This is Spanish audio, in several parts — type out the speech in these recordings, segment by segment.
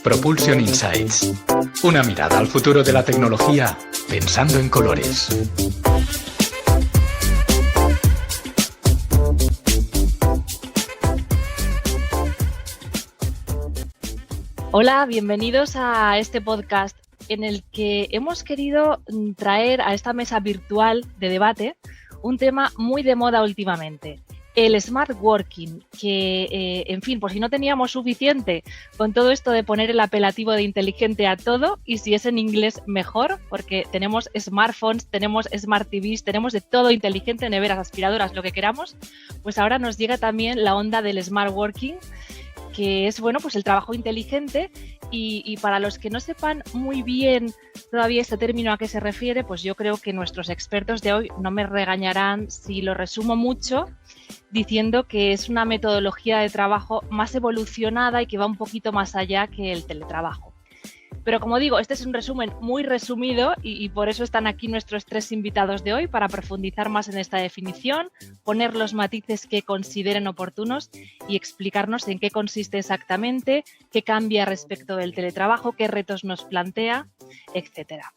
Propulsion Insights. Una mirada al futuro de la tecnología pensando en colores. Hola, bienvenidos a este podcast en el que hemos querido traer a esta mesa virtual de debate un tema muy de moda últimamente, el Smart Working, que, en fin, por si no teníamos suficiente con todo esto de poner el apelativo de inteligente a todo, y si es en inglés mejor, porque tenemos smartphones, tenemos smart TVs, tenemos de todo inteligente, neveras, aspiradoras, lo que queramos, pues ahora nos llega también la onda del Smart Working, que es, bueno, pues el trabajo inteligente y para los que no sepan muy bien todavía este término a qué se refiere, pues yo creo que nuestros expertos de hoy no me regañarán si lo resumo mucho diciendo que es una metodología de trabajo más evolucionada y que va un poquito más allá que el teletrabajo. Pero como digo, este es un resumen muy resumido y por eso están aquí nuestros tres invitados de hoy para profundizar más en esta definición, poner los matices que consideren oportunos y explicarnos en qué consiste exactamente, qué cambia respecto del teletrabajo, qué retos nos plantea, etcétera.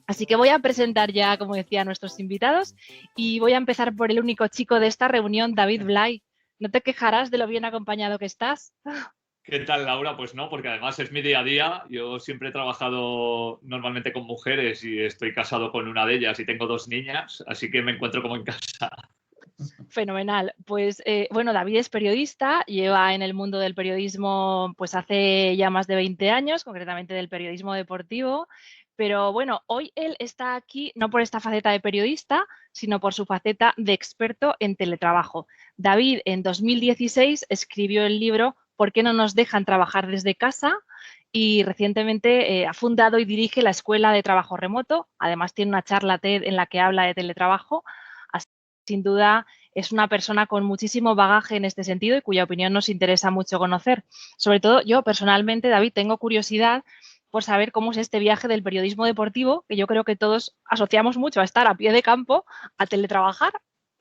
Así que voy a presentar ya, como decía, a nuestros invitados y voy a empezar por el único chico de esta reunión, David Blay. ¿No te quejarás de lo bien acompañado que estás? ¿Qué tal, Laura? Pues no, porque además es mi día a día. Yo siempre he trabajado normalmente con mujeres y estoy casado con una de ellas y tengo 2 niñas, así que me encuentro como en casa. Fenomenal. Pues bueno, David es periodista, lleva en el mundo del periodismo pues hace ya más de 20 años, concretamente del periodismo deportivo, pero bueno, hoy él está aquí no por esta faceta de periodista, sino por su faceta de experto en teletrabajo. David en 2016 escribió el libro ¿Por qué no nos dejan trabajar desde casa? Y recientemente ha fundado y dirige la Escuela de Trabajo Remoto. Además tiene una charla TED en la que habla de teletrabajo. Así, sin duda es una persona con muchísimo bagaje en este sentido y cuya opinión nos interesa mucho conocer. Sobre todo yo personalmente, David, tengo curiosidad por saber cómo es este viaje del periodismo deportivo, que yo creo que todos asociamos mucho a estar a pie de campo, a teletrabajar.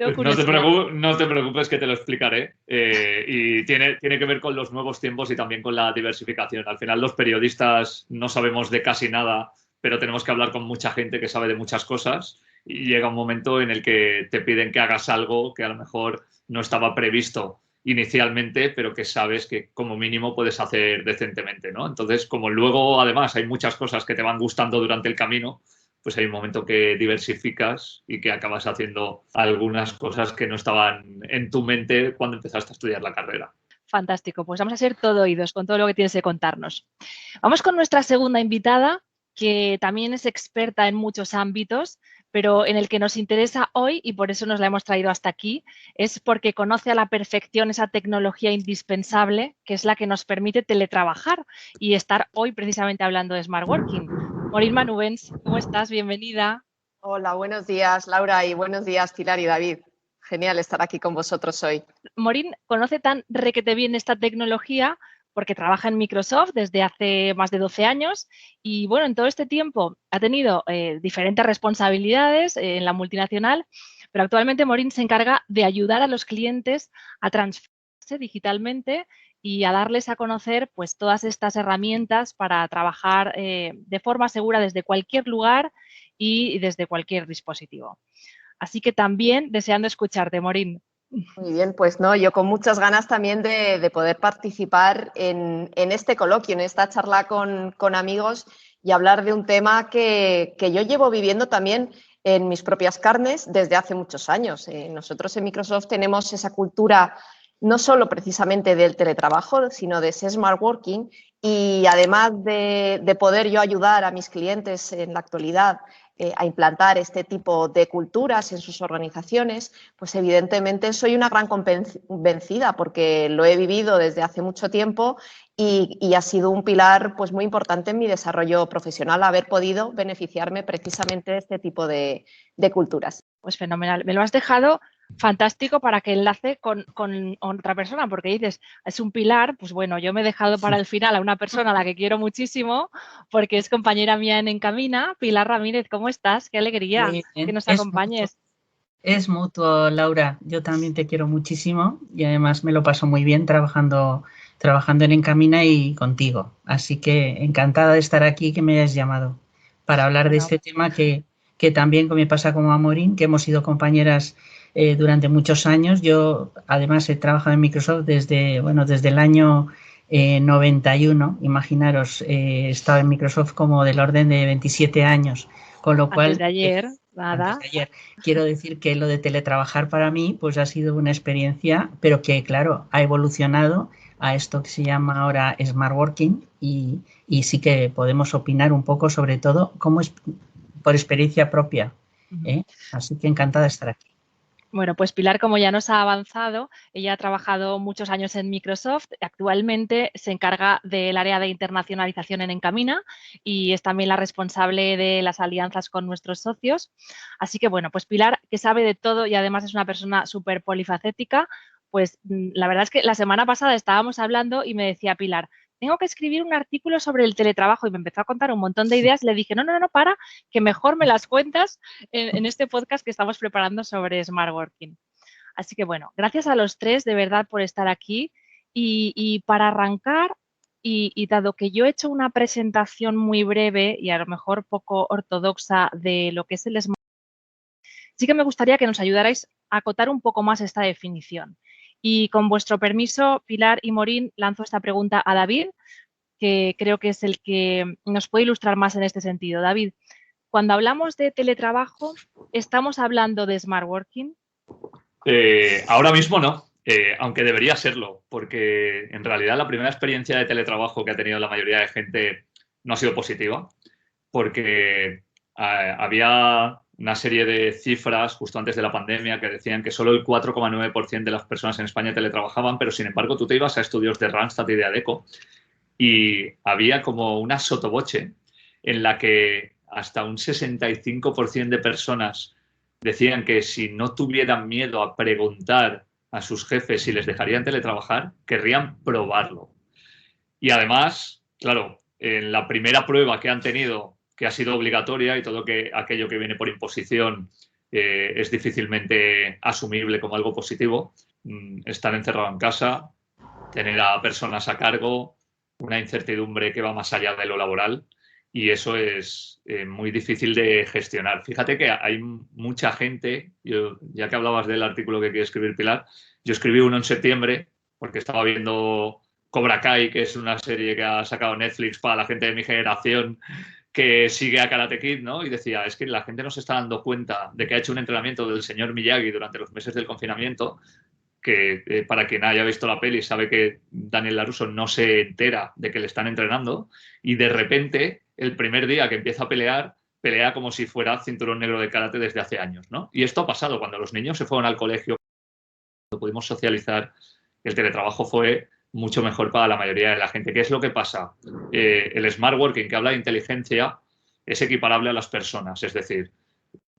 Pues no te preocupes que te lo explicaré. Y tiene que ver con los nuevos tiempos y también con la diversificación. Al final los periodistas no sabemos de casi nada, pero tenemos que hablar con mucha gente que sabe de muchas cosas y llega un momento en el que te piden que hagas algo que a lo mejor no estaba previsto inicialmente, pero que sabes que como mínimo puedes hacer decentemente, ¿no? Entonces, como luego además hay muchas cosas que te van gustando durante el camino, pues hay un momento que diversificas y que acabas haciendo algunas cosas que no estaban en tu mente cuando empezaste a estudiar la carrera. Fantástico, pues vamos a ser todo oídos con todo lo que tienes que contarnos. Vamos con nuestra segunda invitada, que también es experta en muchos ámbitos, pero en el que nos interesa hoy, y por eso nos la hemos traído hasta aquí, es porque conoce a la perfección esa tecnología indispensable que es la que nos permite teletrabajar y estar hoy precisamente hablando de Smart Working. Morín Manubens, ¿cómo estás? Bienvenida. Hola, buenos días, Laura, y buenos días, Pilar y David. Genial estar aquí con vosotros hoy. Morín conoce tan requete bien esta tecnología porque trabaja en Microsoft desde hace más de 12 años y, bueno, en todo este tiempo ha tenido diferentes responsabilidades en la multinacional, pero actualmente Morín se encarga de ayudar a los clientes a transformarse digitalmente y a darles a conocer pues todas estas herramientas para trabajar de forma segura desde cualquier lugar y desde cualquier dispositivo. Así que también deseando escucharte, Morín. Muy bien, pues no, yo con muchas ganas también de poder participar en este coloquio, en esta charla con amigos y hablar de un tema que yo llevo viviendo también en mis propias carnes desde hace muchos años. Nosotros en Microsoft tenemos esa cultura no solo precisamente del teletrabajo, sino de ese smart working y además de poder yo ayudar a mis clientes en la actualidad a implantar este tipo de culturas en sus organizaciones, pues evidentemente soy una gran convencida porque lo he vivido desde hace mucho tiempo y ha sido un pilar pues muy importante en mi desarrollo profesional haber podido beneficiarme precisamente de este tipo de culturas. Pues fenomenal. Me lo has dejado fantástico para que enlace con otra persona, porque dices, es un pilar, pues bueno, yo me he dejado para el final a una persona a la que quiero muchísimo, porque es compañera mía en Encamina. Pilar Ramírez, ¿cómo estás? Qué alegría que nos acompañes. Es mutuo, Laura. Yo también te quiero muchísimo y además me lo paso muy bien trabajando trabajando en Encamina y contigo. Así que encantada de estar aquí, que me hayas llamado para hablar de este tema que también me pasa como a Morín, que hemos sido compañeras durante muchos años. Yo además he trabajado en Microsoft desde el año 91, imaginaros, he estado en Microsoft como del orden de 27 años, con lo cual... Antes de ayer, nada. Antes de ayer. Quiero decir que lo de teletrabajar para mí pues ha sido una experiencia, pero que claro, ha evolucionado a esto que se llama ahora Smart Working y sí que podemos opinar un poco sobre todo cómo es por experiencia propia. Así que encantada de estar aquí. Bueno, pues Pilar, como ya nos ha avanzado, ella ha trabajado muchos años en Microsoft, actualmente se encarga del área de internacionalización en Encamina y es también la responsable de las alianzas con nuestros socios. Así que, bueno, pues Pilar, que sabe de todo y además es una persona súper polifacética, pues la verdad es que la semana pasada estábamos hablando y me decía Pilar, tengo que escribir un artículo sobre el teletrabajo y me empezó a contar un montón de ideas. Le dije, no, para, que mejor me las cuentas en este podcast que estamos preparando sobre Smart Working. Así que, bueno, gracias a los tres de verdad por estar aquí y para arrancar, y dado que yo he hecho una presentación muy breve y a lo mejor poco ortodoxa de lo que es el Smart Working, sí que me gustaría que nos ayudarais a acotar un poco más esta definición. Y con vuestro permiso, Pilar y Morín, lanzo esta pregunta a David, que creo que es el que nos puede ilustrar más en este sentido. David, cuando hablamos de teletrabajo, ¿estamos hablando de Smart Working? Ahora mismo no, aunque debería serlo, porque en realidad la primera experiencia de teletrabajo que ha tenido la mayoría de gente no ha sido positiva, porque había una serie de cifras justo antes de la pandemia que decían que solo el 4,9% de las personas en España teletrabajaban, pero sin embargo tú te ibas a estudios de Randstad y de Adecco y había como una sotoboche en la que hasta un 65% de personas decían que si no tuvieran miedo a preguntar a sus jefes si les dejarían teletrabajar, querrían probarlo. Y además, claro, en la primera prueba que han tenido, que ha sido obligatoria y todo aquello que viene por imposición es difícilmente asumible como algo positivo, estar encerrado en casa, tener a personas a cargo, una incertidumbre que va más allá de lo laboral y eso es muy difícil de gestionar. Fíjate que hay mucha gente, ya que hablabas del artículo que quiere escribir Pilar, yo escribí uno en septiembre porque estaba viendo Cobra Kai, que es una serie que ha sacado Netflix para la gente de mi generación que sigue a Karate Kid, ¿no? Y decía, es que la gente no se está dando cuenta de que ha hecho un entrenamiento del señor Miyagi durante los meses del confinamiento, que para quien haya visto la peli sabe que Daniel LaRusso no se entera de que le están entrenando y de repente, el primer día que empieza a pelear, pelea como si fuera cinturón negro de karate desde hace años, ¿no? Y esto ha pasado cuando los niños se fueron al colegio, cuando pudimos socializar, el teletrabajo fue mucho mejor para la mayoría de la gente. ¿Qué es lo que pasa? El Smart Working, que habla de inteligencia, es equiparable a las personas. Es decir,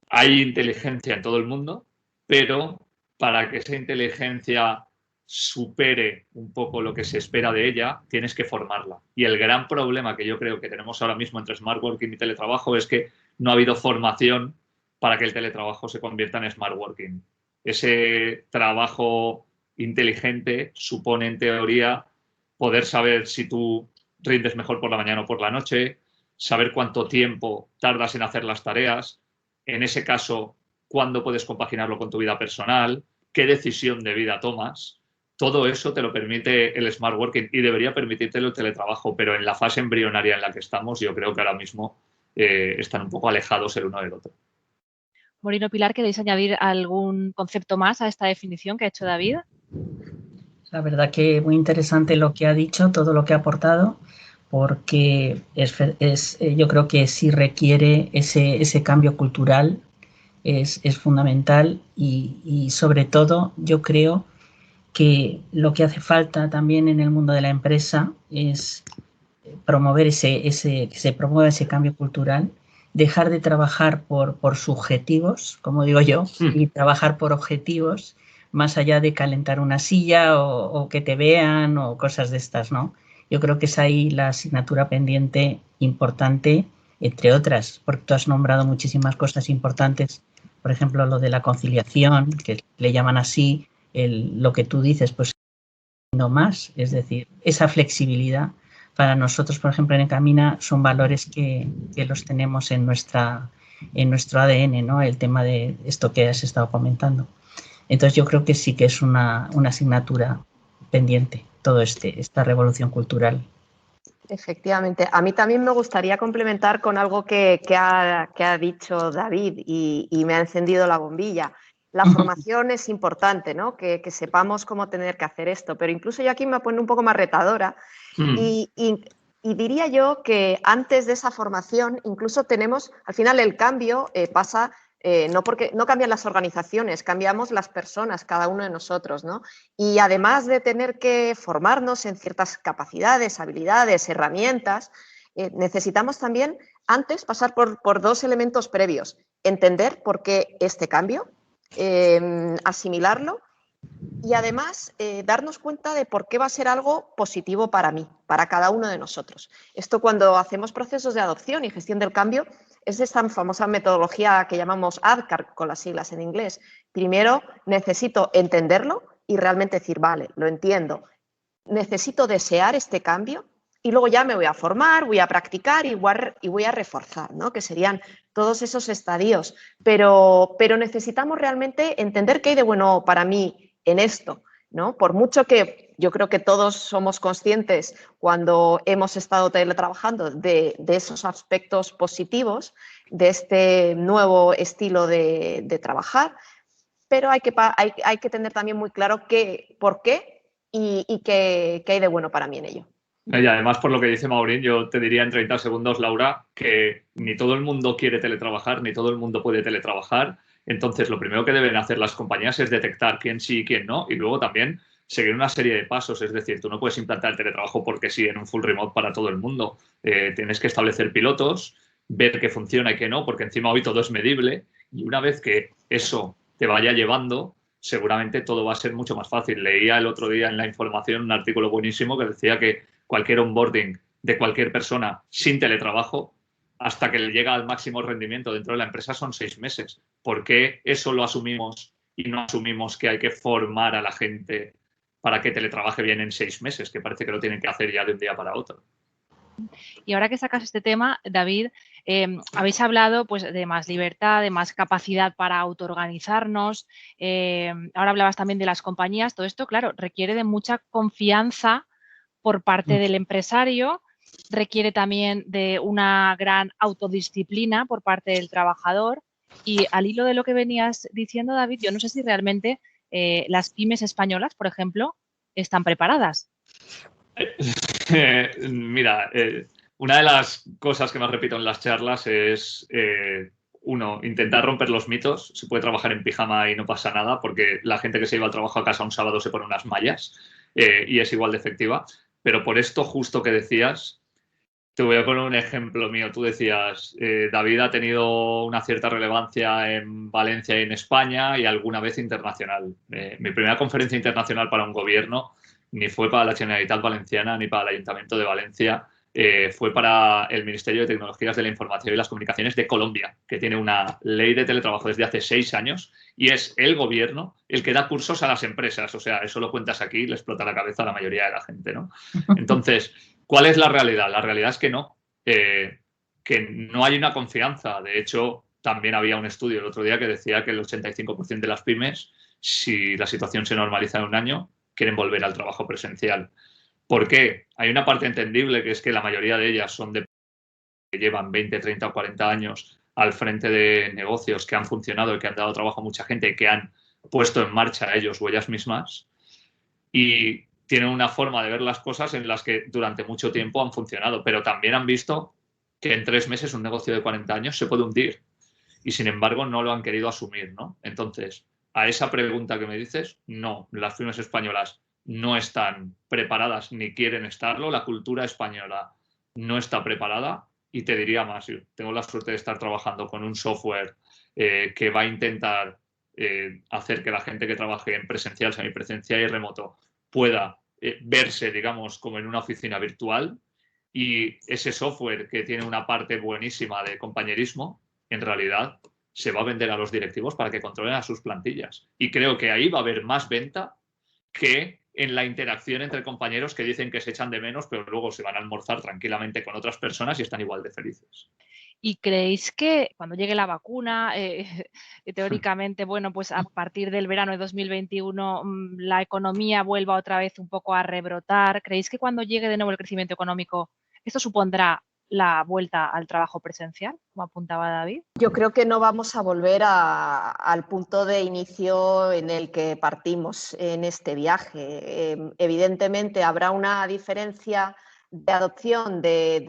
hay inteligencia en todo el mundo, pero para que esa inteligencia supere un poco lo que se espera de ella, tienes que formarla. Y el gran problema que yo creo que tenemos ahora mismo entre Smart Working y teletrabajo es que no ha habido formación para que el teletrabajo se convierta en Smart Working. Ese trabajo inteligente supone, en teoría, poder saber si tú rindes mejor por la mañana o por la noche, saber cuánto tiempo tardas en hacer las tareas, en ese caso, cuándo puedes compaginarlo con tu vida personal, qué decisión de vida tomas. Todo eso te lo permite el Smart Working y debería permitírtelo el teletrabajo, pero en la fase embrionaria en la que estamos, yo creo que ahora mismo están un poco alejados el uno del otro. Morín o Pilar, ¿queréis añadir algún concepto más a esta definición que ha hecho David? La verdad que muy interesante lo que ha dicho, todo lo que ha aportado, porque yo creo que sí requiere ese cambio cultural, es fundamental y sobre todo yo creo que lo que hace falta también en el mundo de la empresa es promover que se promueva ese cambio cultural, dejar de trabajar por subjetivos, como digo yo, y trabajar por objetivos, más allá de calentar una silla o que te vean o cosas de estas, ¿no? Yo creo que es ahí la asignatura pendiente importante, entre otras, porque tú has nombrado muchísimas cosas importantes, por ejemplo, lo de la conciliación, que le llaman así, lo que tú dices, pues más. Es decir, esa flexibilidad para nosotros, por ejemplo, en Encamina, son valores que los tenemos en nuestro ADN, ¿no? El tema de esto que has estado comentando. Entonces yo creo que sí que es una asignatura pendiente, esta revolución cultural. Efectivamente. A mí también me gustaría complementar con algo que ha dicho David y me ha encendido la bombilla. La formación es importante, ¿no? Que sepamos cómo tener que hacer esto, pero incluso yo aquí me pongo un poco más retadora y diría yo que antes de esa formación incluso tenemos, al final el cambio pasa... no cambian las organizaciones, cambiamos las personas, cada uno de nosotros, ¿no? Y además de tener que formarnos en ciertas capacidades, habilidades, herramientas, necesitamos también antes pasar por dos elementos previos. Entender por qué este cambio, asimilarlo y además darnos cuenta de por qué va a ser algo positivo para mí, para cada uno de nosotros. Esto cuando hacemos procesos de adopción y gestión del cambio es esta famosa metodología que llamamos ADKAR con las siglas en inglés. Primero necesito entenderlo y realmente decir, vale, lo entiendo. Necesito desear este cambio y luego ya me voy a formar, voy a practicar y voy a reforzar, ¿no? Que serían todos esos estadios. Pero necesitamos realmente entender qué hay de bueno para mí en esto, ¿no? Por mucho que yo creo que todos somos conscientes cuando hemos estado teletrabajando de esos aspectos positivos de este nuevo estilo de trabajar, pero hay que tener también muy claro por qué y qué hay de bueno para mí en ello. Y además, por lo que dice Maurín, yo te diría en 30 segundos, Laura, que ni todo el mundo quiere teletrabajar, ni todo el mundo puede teletrabajar. Entonces, lo primero que deben hacer las compañías es detectar quién sí y quién no, y luego también seguir una serie de pasos. Es decir, tú no puedes implantar el teletrabajo porque sí en un full remote para todo el mundo. Tienes que establecer pilotos, ver qué funciona y qué no, porque encima hoy todo es medible, y una vez que eso te vaya llevando, seguramente todo va a ser mucho más fácil. Leía el otro día en la información un artículo buenísimo que decía que cualquier onboarding de cualquier persona sin teletrabajo hasta que le llega al máximo rendimiento dentro de la empresa son 6 meses. ¿Por qué eso lo asumimos y no asumimos que hay que formar a la gente para que teletrabaje bien en 6 meses? Que parece que lo tienen que hacer ya de un día para otro. Y ahora que sacas este tema, David, habéis hablado pues, de más libertad, de más capacidad para autoorganizarnos. Ahora hablabas también de las compañías. Todo esto, claro, requiere de mucha confianza por parte del empresario, requiere también de una gran autodisciplina por parte del trabajador. Y al hilo de lo que venías diciendo, David, yo no sé si realmente las pymes españolas, por ejemplo, están preparadas. Mira, una de las cosas que más repito en las charlas es, uno, intentar romper los mitos. Se puede trabajar en pijama y no pasa nada, porque la gente que se iba al trabajo a casa un sábado se pone unas mallas y es igual de efectiva. Pero por esto justo que decías, te voy a poner un ejemplo mío. Tú decías, David ha tenido una cierta relevancia en Valencia y en España y alguna vez internacional. Mi primera conferencia internacional para un gobierno ni fue para la Generalitat Valenciana ni para el Ayuntamiento de Valencia, fue para el Ministerio de Tecnologías de la Información y las Comunicaciones de Colombia, que tiene una ley de teletrabajo desde hace 6 años y es el gobierno el que da cursos a las empresas. O sea, eso lo cuentas aquí y le explota la cabeza a la mayoría de la gente, ¿no? Entonces, ¿cuál es la realidad? La realidad es que no hay una confianza. De hecho, también había un estudio el otro día que decía que el 85% de las pymes, si la situación se normaliza en un año, quieren volver al trabajo presencial. ¿Por qué? Hay una parte entendible, que es que la mayoría de ellas son de que llevan 20, 30 o 40 años al frente de negocios que han funcionado y que han dado trabajo a mucha gente y que han puesto en marcha ellos o ellas mismas, y tienen una forma de ver las cosas en las que durante mucho tiempo han funcionado, pero también han visto que en 3 meses un negocio de 40 años se puede hundir y sin embargo no lo han querido asumir, ¿no? Entonces, a esa pregunta que me dices, no, las pymes españolas no están preparadas ni quieren estarlo, la cultura española no está preparada y te diría más, yo tengo la suerte de estar trabajando con un software que va a intentar hacer que la gente que trabaje en presencial, semipresencial y remoto pueda verse, digamos, como en una oficina virtual, y ese software que tiene una parte buenísima de compañerismo, en realidad se va a vender a los directivos para que controlen a sus plantillas. Y creo que ahí va a haber más venta que en la interacción entre compañeros que dicen que se echan de menos, pero luego se van a almorzar tranquilamente con otras personas y están igual de felices. ¿Y creéis que cuando llegue la vacuna, teóricamente, bueno, pues a partir del verano de 2021 la economía vuelva otra vez un poco a rebrotar? ¿Creéis que cuando llegue de nuevo el crecimiento económico, esto supondrá la vuelta al trabajo presencial, como apuntaba David? Yo creo que no vamos a volver al punto de inicio en el que partimos en este viaje. Evidentemente habrá una diferencia de adopción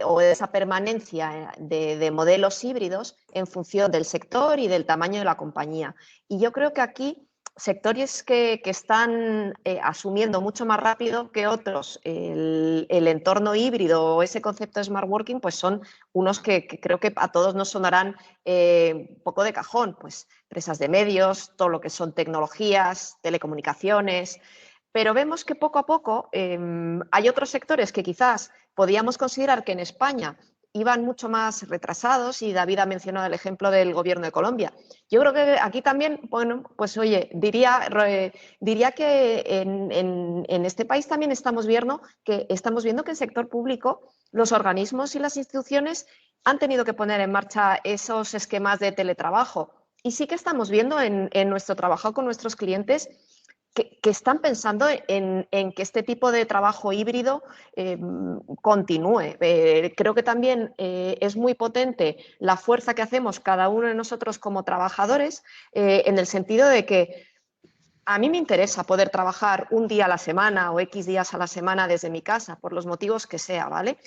o de esa permanencia de modelos híbridos en función del sector y del tamaño de la compañía. Y yo creo que aquí sectores que están asumiendo mucho más rápido que otros el entorno híbrido o ese concepto de smart working, pues son unos que creo que a todos nos sonarán un poco de cajón, pues empresas de medios, todo lo que son tecnologías, telecomunicaciones. Pero vemos que poco a poco hay otros sectores que quizás podíamos considerar que en España iban mucho más retrasados, y David ha mencionado el ejemplo del gobierno de Colombia. Yo creo que aquí también, bueno, pues oye, diría que en este país también estamos viendo que el sector público, los organismos y las instituciones han tenido que poner en marcha esos esquemas de teletrabajo. Y sí que estamos viendo en nuestro trabajo con nuestros clientes que están pensando en que este tipo de trabajo híbrido continúe. Creo que también es muy potente la fuerza que hacemos cada uno de nosotros como trabajadores, en el sentido de que a mí me interesa poder trabajar un día a la semana o X días a la semana desde mi casa, por los motivos que sea, ¿vale?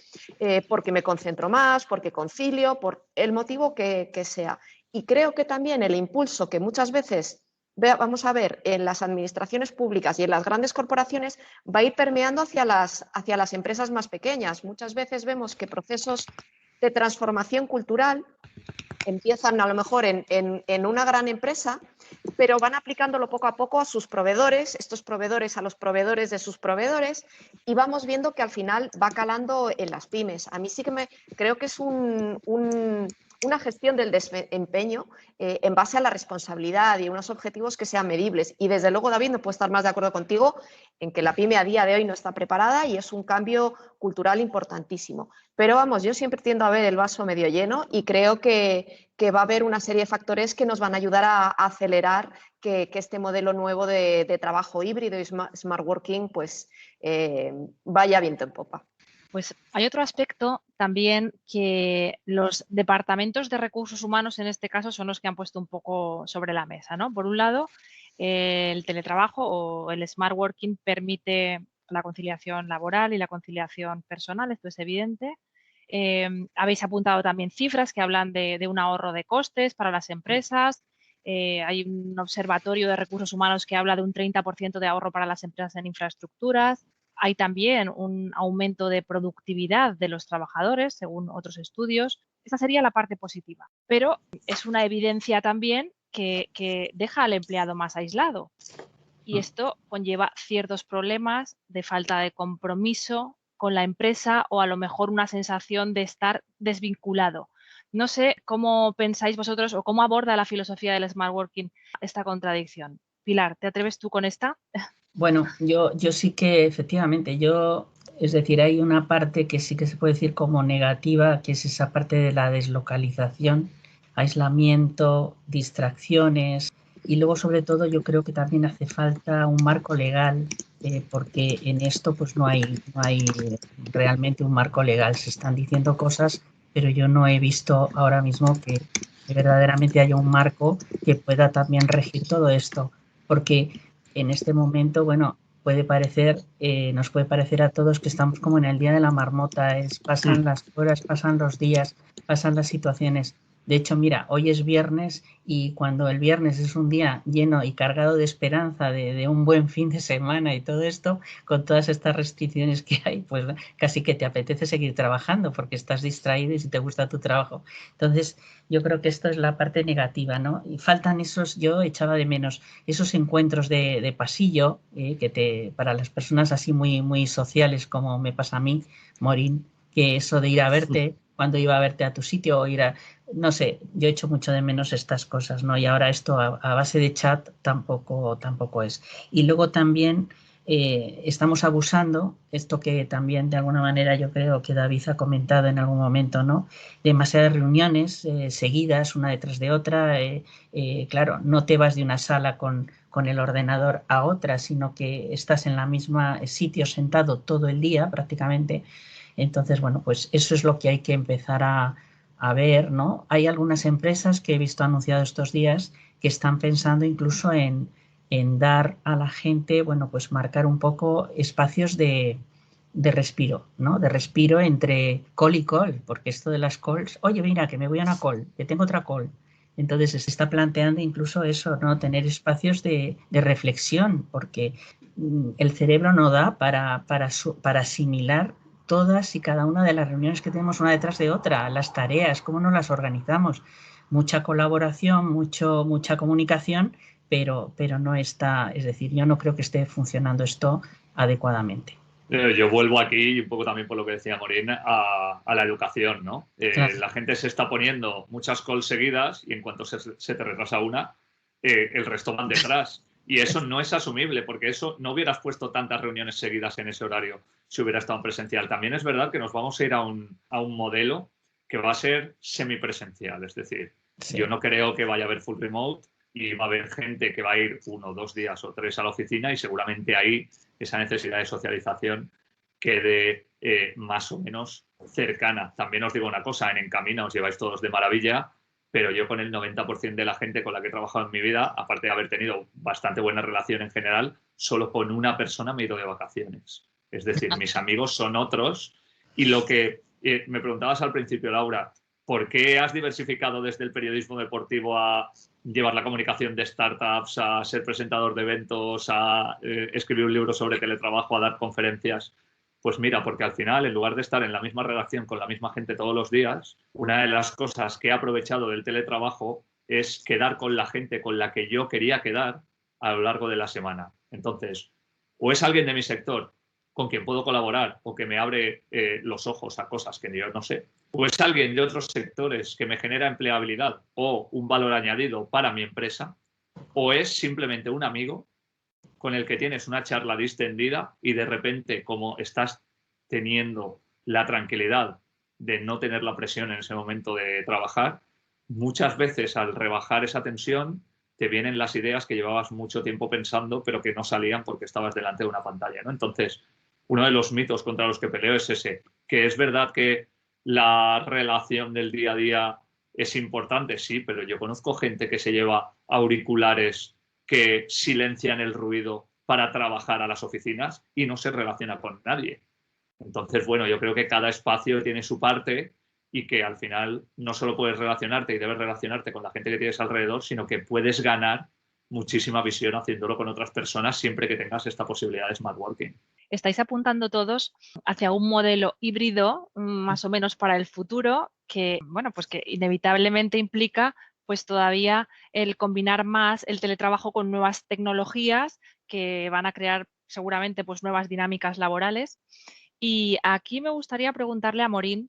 Porque me concentro más, porque concilio, por el motivo que sea. Y creo que también el impulso que muchas veces vamos a ver en las administraciones públicas y en las grandes corporaciones va a ir permeando hacia las empresas más pequeñas. Muchas veces vemos que procesos de transformación cultural empiezan a lo mejor en una gran empresa, pero van aplicándolo poco a poco a sus proveedores, estos proveedores a los proveedores de sus proveedores, y vamos viendo que al final va calando en las pymes. A mí sí que creo que es una gestión del desempeño en base a la responsabilidad y unos objetivos que sean medibles. Y desde luego, David, no puedo estar más de acuerdo contigo en que la pyme a día de hoy no está preparada y es un cambio cultural importantísimo. Pero vamos, yo siempre tiendo a ver el vaso medio lleno y creo que va a haber una serie de factores que nos van a ayudar a acelerar que este modelo nuevo de trabajo híbrido y smart working pues vaya viento en popa. Pues hay otro aspecto también que los departamentos de recursos humanos en este caso son los que han puesto un poco sobre la mesa, ¿no? Por un lado, el teletrabajo o el smart working permite la conciliación laboral y la conciliación personal, esto es evidente. Habéis apuntado también cifras que hablan de un ahorro de costes para las empresas. Hay un observatorio de recursos humanos que habla de un 30% de ahorro para las empresas en infraestructuras. Hay también un aumento de productividad de los trabajadores, según otros estudios. Esta sería la parte positiva. Pero es una evidencia también que deja al empleado más aislado. Y esto conlleva ciertos problemas de falta de compromiso con la empresa o a lo mejor una sensación de estar desvinculado. No sé cómo pensáis vosotros o cómo aborda la filosofía del smart working esta contradicción. Pilar, ¿te atreves tú con esta? Bueno, yo sí que efectivamente, es decir, hay una parte que sí que se puede decir como negativa, que es esa parte de la deslocalización, aislamiento, distracciones, y luego sobre todo yo creo que también hace falta un marco legal, porque en esto pues no hay realmente un marco legal. Se están diciendo cosas, pero yo no he visto ahora mismo que verdaderamente haya un marco que pueda también regir todo esto, porque en este momento, bueno, nos puede parecer a todos que estamos como en el día de la marmota, pasan las horas, pasan los días, pasan las situaciones. De hecho, mira, hoy es viernes y cuando el viernes es un día lleno y cargado de esperanza de un buen fin de semana y todo esto, con todas estas restricciones que hay, pues casi que te apetece seguir trabajando porque estás distraído y si te gusta tu trabajo. Entonces, yo creo que esto es la parte negativa, ¿no? Y faltan yo echaba de menos esos encuentros de pasillo para las personas así muy, muy sociales como me pasa a mí, Morín, que eso de ir a verte, cuando iba a verte a tu sitio o ir a... No sé, yo echo mucho de menos estas cosas, ¿no? Y ahora esto a base de chat tampoco es. Y luego también estamos abusando, esto que también de alguna manera yo creo que David ha comentado en algún momento, ¿no? Demasiadas reuniones seguidas, una detrás de otra. Claro, no te vas de una sala con el ordenador a otra, sino que estás en la misma sitio sentado todo el día prácticamente. Entonces, bueno, pues eso es lo que hay que empezar a ver, ¿no? Hay algunas empresas que he visto anunciado estos días que están pensando incluso en dar a la gente, bueno, pues marcar un poco espacios de respiro, ¿no? De respiro entre call y call, porque esto de las calls, oye, mira, que me voy a una call, que tengo otra call. Entonces se está planteando incluso eso, ¿no? Tener espacios de reflexión, porque el cerebro no da para asimilar todas y cada una de las reuniones que tenemos una detrás de otra, las tareas, cómo nos las organizamos. Mucha colaboración, mucha comunicación, pero no está, es decir, yo no creo que esté funcionando esto adecuadamente. Yo vuelvo aquí, un poco también por lo que decía Morín, a la educación, ¿no? Claro. La gente se está poniendo muchas calls seguidas y en cuanto se te retrasa una, el resto van detrás. Y eso no es asumible, porque eso no hubieras puesto tantas reuniones seguidas en ese horario si hubiera estado en presencial. También es verdad que nos vamos a ir a un modelo que va a ser semipresencial, es decir, Sí. Yo no creo que vaya a haber full remote y va a haber gente que va a ir 1, 2 días o 3 a la oficina y seguramente ahí esa necesidad de socialización quede más o menos cercana. También os digo una cosa, en Encamina os lleváis todos de maravilla, pero yo con el 90% de la gente con la que he trabajado en mi vida, aparte de haber tenido bastante buena relación en general, solo con una persona me he ido de vacaciones. Es decir, mis amigos son otros. Y lo que me preguntabas al principio, Laura, ¿por qué has diversificado desde el periodismo deportivo a llevar la comunicación de startups, a ser presentador de eventos, a escribir un libro sobre teletrabajo, a dar conferencias? Pues mira, porque al final, en lugar de estar en la misma redacción con la misma gente todos los días, una de las cosas que he aprovechado del teletrabajo es quedar con la gente con la que yo quería quedar a lo largo de la semana. Entonces, o es alguien de mi sector con quien puedo colaborar o que me abre los ojos a cosas que yo no sé, o es alguien de otros sectores que me genera empleabilidad o un valor añadido para mi empresa, o es simplemente un amigo con el que tienes una charla distendida y de repente, como estás teniendo la tranquilidad de no tener la presión en ese momento de trabajar, muchas veces al rebajar esa tensión te vienen las ideas que llevabas mucho tiempo pensando pero que no salían porque estabas delante de una pantalla, ¿no? Entonces, uno de los mitos contra los que peleo es ese, que es verdad que la relación del día a día es importante, sí, pero yo conozco gente que se lleva auriculares que silencian el ruido para trabajar a las oficinas y no se relaciona con nadie. Entonces, bueno, yo creo que cada espacio tiene su parte y que al final no solo puedes relacionarte y debes relacionarte con la gente que tienes alrededor, sino que puedes ganar muchísima visión haciéndolo con otras personas siempre que tengas esta posibilidad de smart working. Estáis apuntando todos hacia un modelo híbrido más o menos para el futuro que, bueno, pues que inevitablemente implica pues todavía el combinar más el teletrabajo con nuevas tecnologías que van a crear seguramente pues nuevas dinámicas laborales. Y aquí me gustaría preguntarle a Morín,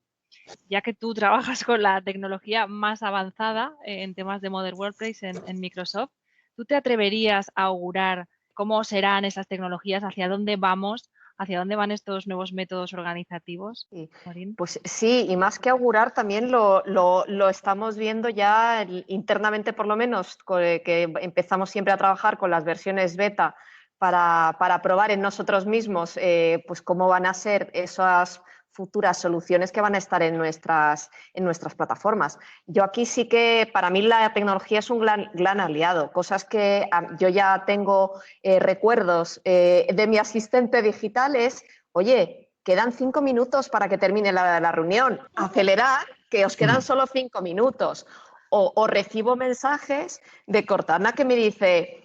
ya que tú trabajas con la tecnología más avanzada en temas de Modern Workplace en Microsoft, ¿tú te atreverías a augurar cómo serán esas tecnologías, hacia dónde vamos, hacia dónde van estos nuevos métodos organizativos? Sí. Morín. Pues sí, y más que augurar, también lo estamos viendo ya internamente, por lo menos, que empezamos siempre a trabajar con las versiones beta para probar en nosotros mismos pues cómo van a ser esas futuras soluciones que van a estar en nuestras plataformas. Yo aquí sí que, para mí la tecnología es un gran aliado, cosas que yo ya tengo recuerdos de mi asistente digital es, oye, quedan 5 minutos para que termine la reunión, acelerar, que os quedan solo 5 minutos. O recibo mensajes de Cortana que me dice,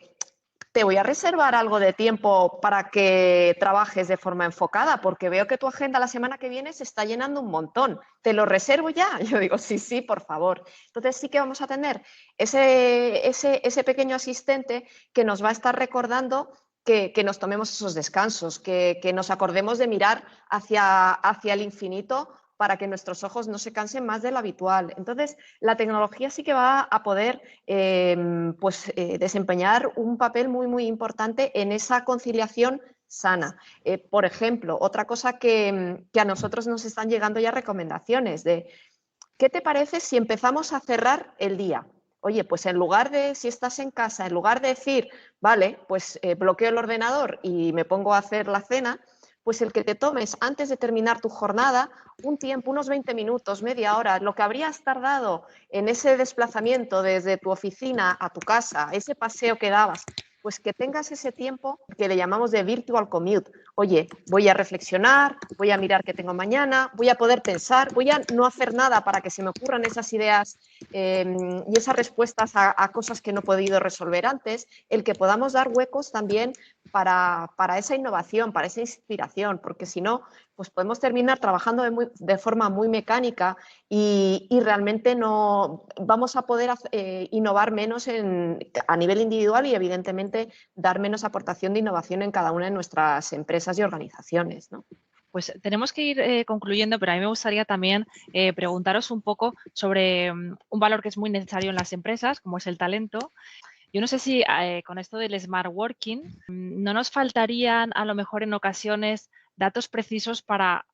te voy a reservar algo de tiempo para que trabajes de forma enfocada, porque veo que tu agenda la semana que viene se está llenando un montón. ¿Te lo reservo ya? Yo digo, sí, por favor. Entonces sí que vamos a tener ese pequeño asistente que nos va a estar recordando que nos tomemos esos descansos, que nos acordemos de mirar hacia el infinito para que nuestros ojos no se cansen más de lo habitual. Entonces, la tecnología sí que va a poder desempeñar un papel muy, muy importante en esa conciliación sana. Por ejemplo, otra cosa que a nosotros nos están llegando ya recomendaciones de ¿qué te parece si empezamos a cerrar el día? Oye, pues en lugar de, si estás en casa, en lugar de decir, vale, pues bloqueo el ordenador y me pongo a hacer la cena, pues el que te tomes antes de terminar tu jornada un tiempo, unos 20 minutos, media hora, lo que habrías tardado en ese desplazamiento desde tu oficina a tu casa, ese paseo que dabas, pues que tengas ese tiempo que le llamamos de virtual commute. Oye, voy a reflexionar, voy a mirar qué tengo mañana, voy a poder pensar, voy a no hacer nada para que se me ocurran esas ideas y esas respuestas a cosas que no he podido resolver antes, el que podamos dar huecos también para esa innovación, para esa inspiración, porque si no, pues podemos terminar trabajando de forma muy mecánica y realmente no vamos a poder innovar menos a nivel individual y evidentemente dar menos aportación de innovación en cada una de nuestras empresas y organizaciones, ¿no? Pues tenemos que ir concluyendo, pero a mí me gustaría también preguntaros un poco sobre un valor que es muy necesario en las empresas, como es el talento. Yo no sé si con esto del smart working no nos faltarían a lo mejor en ocasiones datos precisos para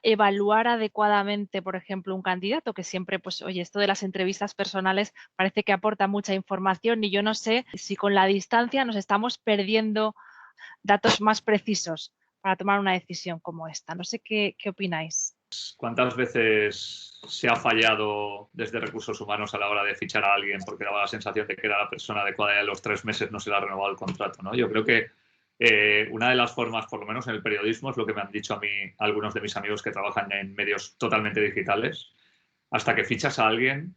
evaluar adecuadamente, por ejemplo, un candidato que siempre, pues, oye, esto de las entrevistas personales parece que aporta mucha información y yo no sé si con la distancia nos estamos perdiendo datos más precisos para tomar una decisión como esta. No sé qué opináis. ¿Cuántas veces se ha fallado desde recursos humanos a la hora de fichar a alguien porque daba la sensación de que era la persona adecuada y a los 3 meses no se le ha renovado el contrato, ¿no? Yo creo que una de las formas, por lo menos en el periodismo, es lo que me han dicho a mí algunos de mis amigos que trabajan en medios totalmente digitales. Hasta que fichas a alguien,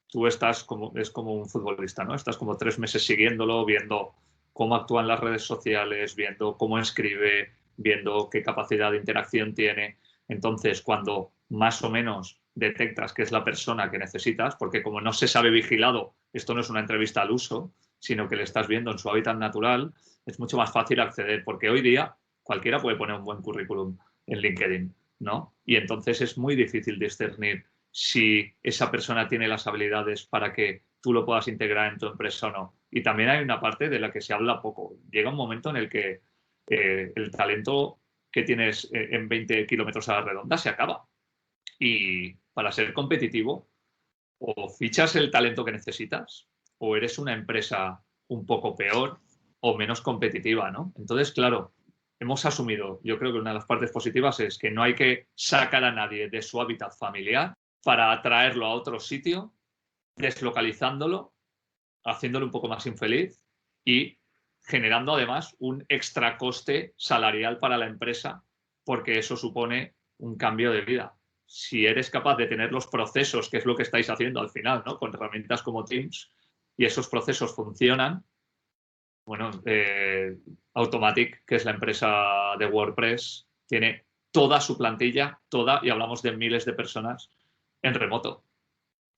tú es como un futbolista, ¿no? Estás como 3 meses siguiéndolo, viendo cómo actúan las redes sociales, viendo cómo escribe, viendo qué capacidad de interacción tiene. Entonces, cuando más o menos detectas que es la persona que necesitas, porque como no se sabe vigilado, esto no es una entrevista al uso, sino que le estás viendo en su hábitat natural, es mucho más fácil acceder, porque hoy día cualquiera puede poner un buen currículum en LinkedIn, ¿no? Y entonces es muy difícil discernir si esa persona tiene las habilidades para que tú lo puedas integrar en tu empresa o no. Y también hay una parte de la que se habla poco. Llega un momento en el que el talento que tienes en 20 kilómetros a la redonda se acaba. Y para ser competitivo, o fichas el talento que necesitas, o eres una empresa un poco peor o menos competitiva, ¿no? Entonces, claro, hemos asumido, yo creo que una de las partes positivas es que no hay que sacar a nadie de su hábitat familiar para atraerlo a otro sitio, deslocalizándolo, haciéndolo un poco más infeliz y generando además un extra coste salarial para la empresa, porque eso supone un cambio de vida. Si eres capaz de tener los procesos, que es lo que estáis haciendo al final, ¿no? Con herramientas como Teams, y esos procesos funcionan, bueno, Automatic, que es la empresa de WordPress, tiene toda su plantilla, toda, y hablamos de miles de personas, en remoto.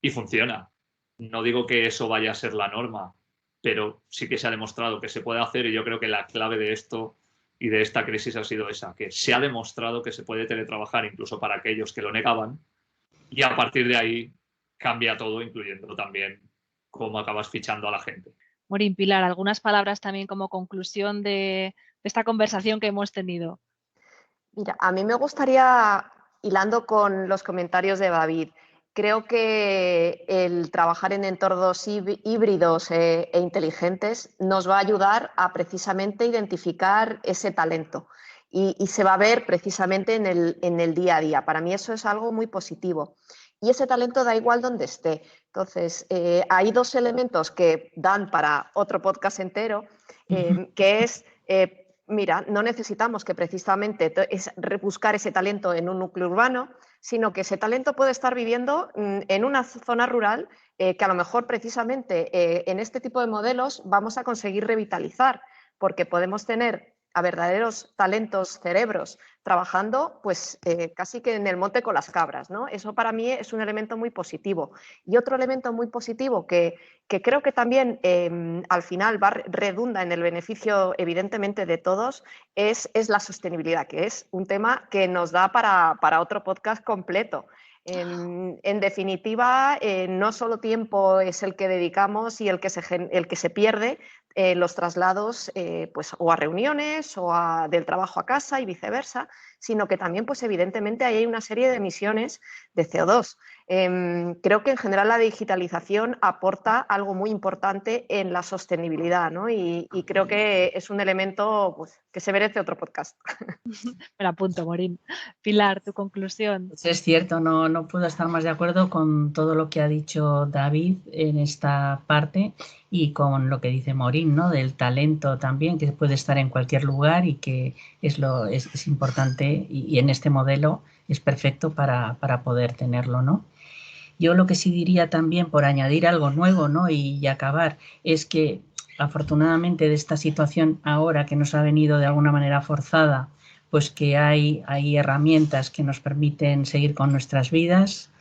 Y funciona. No digo que eso vaya a ser la norma, pero sí que se ha demostrado que se puede hacer y yo creo que la clave de esto y de esta crisis ha sido esa, que se ha demostrado que se puede teletrabajar incluso para aquellos que lo negaban y a partir de ahí cambia todo, incluyendo también cómo acabas fichando a la gente. Morín, Pilar, algunas palabras también como conclusión de esta conversación que hemos tenido. Mira, a mí me gustaría, hilando con los comentarios de David, creo que el trabajar en entornos híbridos e inteligentes nos va a ayudar a precisamente identificar ese talento y se va a ver precisamente en el día a día. Para mí eso es algo muy positivo. Y ese talento da igual donde esté. Entonces, hay 2 elementos que dan para otro podcast entero, que es... mira, no necesitamos que precisamente buscar ese talento en un núcleo urbano, sino que ese talento puede estar viviendo en una zona rural que a lo mejor precisamente en este tipo de modelos vamos a conseguir revitalizar, porque podemos tener a verdaderos talentos, cerebros trabajando pues casi que en el monte con las cabras, ¿no? Eso para mí es un elemento muy positivo. Y otro elemento muy positivo que creo que también al final redunda en el beneficio evidentemente de todos es la sostenibilidad, que es un tema que nos da para otro podcast completo. En definitiva, no solo tiempo es el que dedicamos y el que se pierde, los traslados pues, o a reuniones o del trabajo a casa y viceversa, sino que también pues, evidentemente hay una serie de emisiones de CO2. Creo que en general la digitalización aporta algo muy importante en la sostenibilidad, ¿no? Y creo que es un elemento pues, que se merece otro podcast. Me lo apunto, Morín. Pilar, tu conclusión. Pues es cierto, no puedo estar más de acuerdo con todo lo que ha dicho David en esta parte y con lo que dice Morín, ¿no? Del talento también, que puede estar en cualquier lugar y que es importante y en este modelo es perfecto para poder tenerlo, ¿no? Yo lo que sí diría también, por añadir algo nuevo, ¿no? y acabar, es que afortunadamente de esta situación ahora que nos ha venido de alguna manera forzada, pues que hay herramientas que nos permiten seguir con nuestras vidas,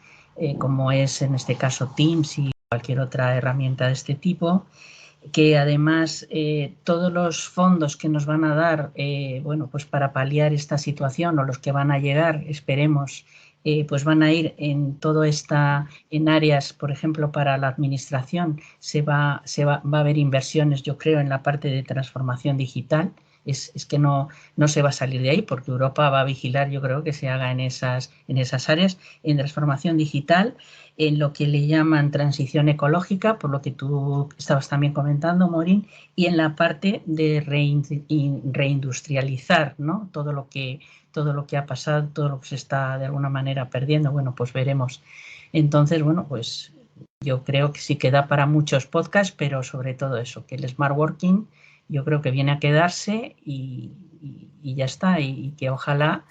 como es en este caso Teams y cualquier otra herramienta de este tipo, que además todos los fondos que nos van a dar bueno, pues para paliar esta situación o los que van a llegar, esperemos, pues van a ir en todo en áreas, por ejemplo, para la administración, va a haber inversiones, yo creo, en la parte de transformación digital. Es que no se va a salir de ahí porque Europa va a vigilar, yo creo, que se haga en esas áreas, en transformación digital, en lo que le llaman transición ecológica, por lo que tú estabas también comentando, Morín, y en la parte de reindustrializar, ¿no? Todo lo que ha pasado, todo lo que se está de alguna manera perdiendo, bueno, pues veremos. Entonces, bueno, pues yo creo que sí que da para muchos podcasts, pero sobre todo eso, que el Smart Working yo creo que viene a quedarse y ya está, y que ojalá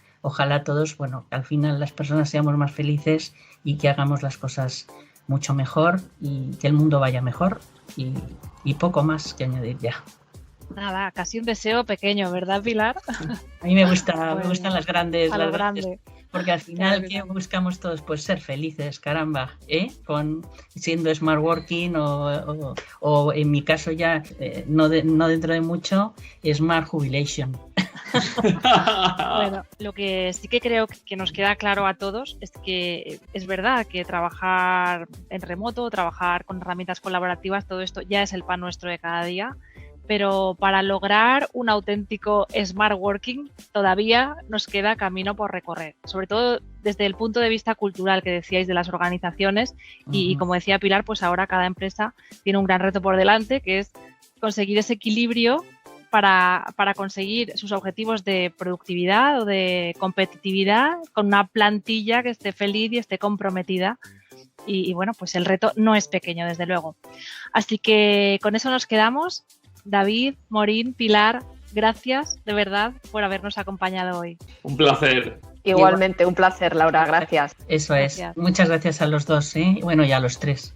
todos, bueno, que al final las personas seamos más felices y que hagamos las cosas mucho mejor y que el mundo vaya mejor y poco más que añadir ya. Nada, casi un deseo pequeño, ¿verdad, Pilar? A mí me gustan las grandes. Grande. Porque al final, ¿qué buscamos todos? Pues ser felices, caramba, siendo Smart Working o en mi caso ya, no dentro de mucho, Smart Jubilation. Bueno, lo que sí que creo que nos queda claro a todos es que es verdad que trabajar en remoto, trabajar con herramientas colaborativas, todo esto ya es el pan nuestro de cada día. Pero para lograr un auténtico smart working todavía nos queda camino por recorrer, sobre todo desde el punto de vista cultural que decíais de las organizaciones y como decía Pilar, pues ahora cada empresa tiene un gran reto por delante, que es conseguir ese equilibrio para conseguir sus objetivos de productividad o de competitividad con una plantilla que esté feliz y esté comprometida. Y bueno, pues el reto no es pequeño, desde luego. Así que con eso nos quedamos. David, Morín, Pilar, gracias de verdad por habernos acompañado hoy. Un placer. Igualmente, un placer, Laura, gracias. Eso es. Muchas gracias a los dos, bueno, y a los tres.